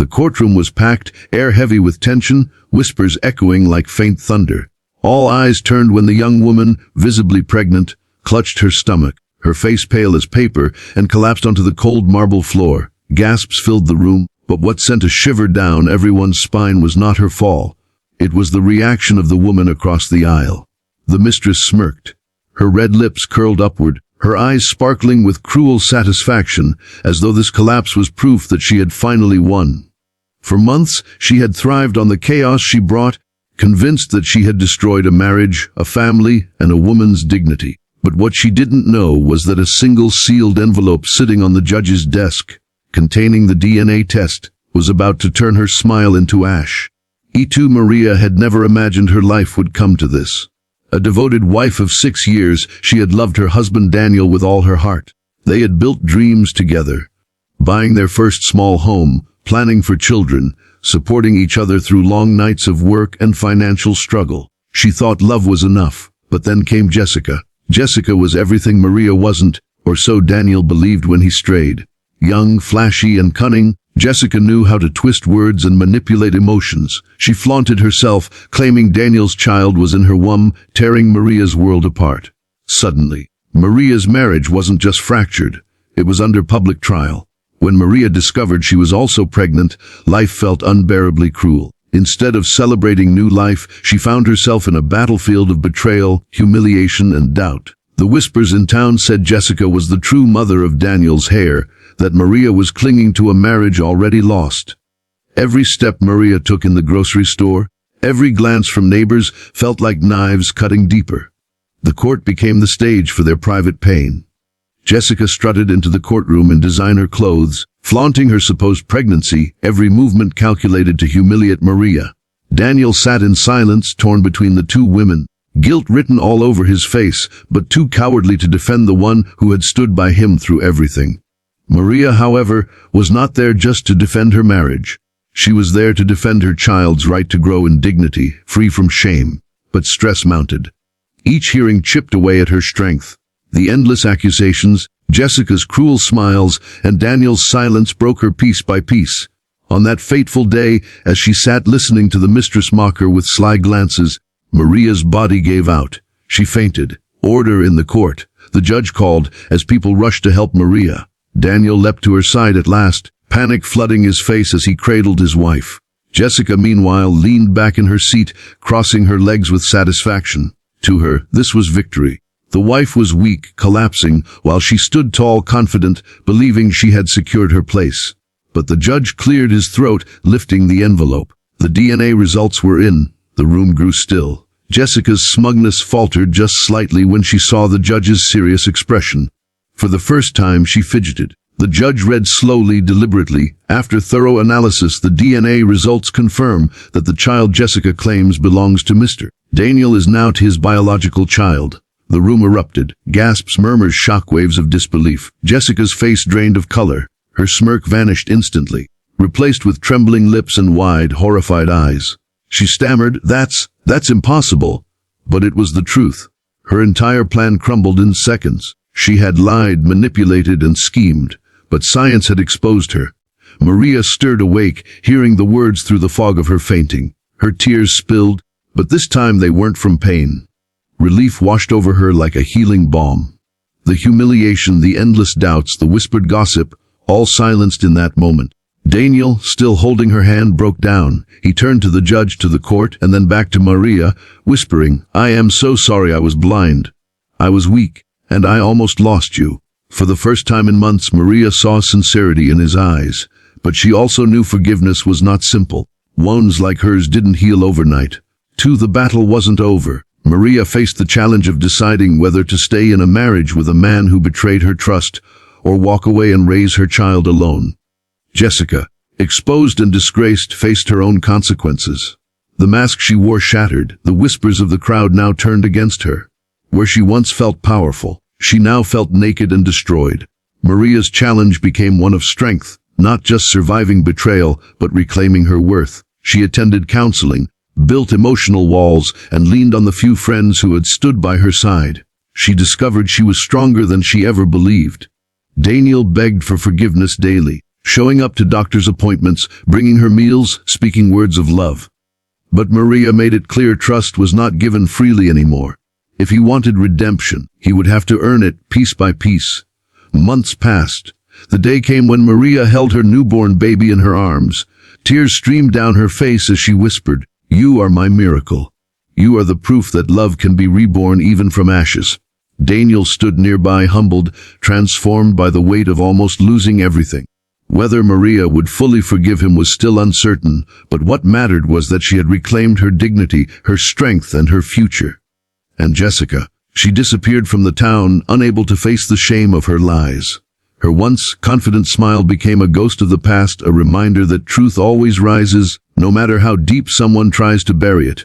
The courtroom was packed, air heavy with tension, whispers echoing like faint thunder. All eyes turned when the young woman, visibly pregnant, clutched her stomach, her face pale as paper, and collapsed onto the cold marble floor. Gasps filled the room, but what sent a shiver down everyone's spine was not her fall. It was the reaction of the woman across the aisle. The mistress smirked. Her red lips curled upward, her eyes sparkling with cruel satisfaction, as though this collapse was proof that she had finally won. For months, she had thrived on the chaos she brought, convinced that she had destroyed a marriage, a family, and a woman's dignity. But what she didn't know was that a single sealed envelope sitting on the judge's desk, containing the DNA test, was about to turn her smile into ash. Maria had never imagined her life would come to this. A devoted wife of 6 years, she had loved her husband Daniel with all her heart. They had built dreams together, buying their first small home, planning for children, supporting each other through long nights of work and financial struggle. She thought love was enough, but then came Jessica. Jessica was everything Maria wasn't, or so Daniel believed when he strayed. Young, flashy, and cunning, Jessica knew how to twist words and manipulate emotions. She flaunted herself, claiming Daniel's child was in her womb, tearing Maria's world apart. Suddenly, Maria's marriage wasn't just fractured, it was under public trial. When Maria discovered she was also pregnant, life felt unbearably cruel. Instead of celebrating new life, she found herself in a battlefield of betrayal, humiliation, and doubt. The whispers in town said Jessica was the true mother of Daniel's heir, that Maria was clinging to a marriage already lost. Every step Maria took in the grocery store, every glance from neighbors, felt like knives cutting deeper. The court became the stage for their private pain. Jessica strutted into the courtroom in designer clothes, flaunting her supposed pregnancy, every movement calculated to humiliate Maria. Daniel sat in silence, torn between the two women, guilt written all over his face, but too cowardly to defend the one who had stood by him through everything. Maria, however, was not there just to defend her marriage. She was there to defend her child's right to grow in dignity, free from shame. But stress mounted. Each hearing chipped away at her strength. The endless accusations, Jessica's cruel smiles, and Daniel's silence broke her piece by piece. On that fateful day, as she sat listening to the mistress mock her with sly glances, Maria's body gave out. She fainted. Order in the court, the judge called, as people rushed to help Maria. Daniel leapt to her side at last, panic flooding his face as he cradled his wife. Jessica, meanwhile, leaned back in her seat, crossing her legs with satisfaction. To her, this was victory. The wife was weak, collapsing, while she stood tall, confident, believing she had secured her place. But the judge cleared his throat, lifting the envelope. The DNA results were in. The room grew still. Jessica's smugness faltered just slightly when she saw the judge's serious expression. For the first time, she fidgeted. The judge read slowly, deliberately. After thorough analysis, the DNA results confirm that the child Jessica claims belongs to Mr. Daniel is now to his biological child. The room erupted. Gasps, murmurs, shockwaves of disbelief. Jessica's face drained of color. Her smirk vanished instantly, replaced with trembling lips and wide, horrified eyes. She stammered, That's impossible. But it was the truth. Her entire plan crumbled in seconds. She had lied, manipulated, and schemed, but science had exposed her. Maria stirred awake, hearing the words through the fog of her fainting. Her tears spilled, but this time they weren't from pain. Relief washed over her like a healing balm. The humiliation, the endless doubts, the whispered gossip, all silenced in that moment. Daniel, still holding her hand, broke down. He turned to the judge, to the court, and then back to Maria, whispering, I am so sorry I was blind. I was weak, and I almost lost you. For the first time in months, Maria saw sincerity in his eyes, but she also knew forgiveness was not simple. Wounds like hers didn't heal overnight. The battle wasn't over. Maria faced the challenge of deciding whether to stay in a marriage with a man who betrayed her trust, or walk away and raise her child alone. Jessica, exposed and disgraced, faced her own consequences. The mask she wore shattered. The whispers of the crowd now turned against her. Where she once felt powerful, she now felt naked and destroyed. Maria's challenge became one of strength, not just surviving betrayal, but reclaiming her worth. She attended counseling, built emotional walls, and leaned on the few friends who had stood by her side. She discovered she was stronger than she ever believed. Daniel begged for forgiveness daily. showing up to doctor's appointments, bringing her meals, speaking words of love. But Maria made it clear trust was not given freely anymore. If he wanted redemption, he would have to earn it piece by piece. Months passed. The day came when Maria held her newborn baby in her arms. Tears streamed down her face as she whispered, "You are my miracle. You are the proof that love can be reborn even from ashes." Daniel stood nearby, humbled, transformed by the weight of almost losing everything. Whether Maria would fully forgive him was still uncertain, but what mattered was that she had reclaimed her dignity, her strength, and her future. And Jessica, she disappeared from the town, unable to face the shame of her lies. Her once confident smile became a ghost of the past, a reminder that truth always rises, no matter how deep someone tries to bury it.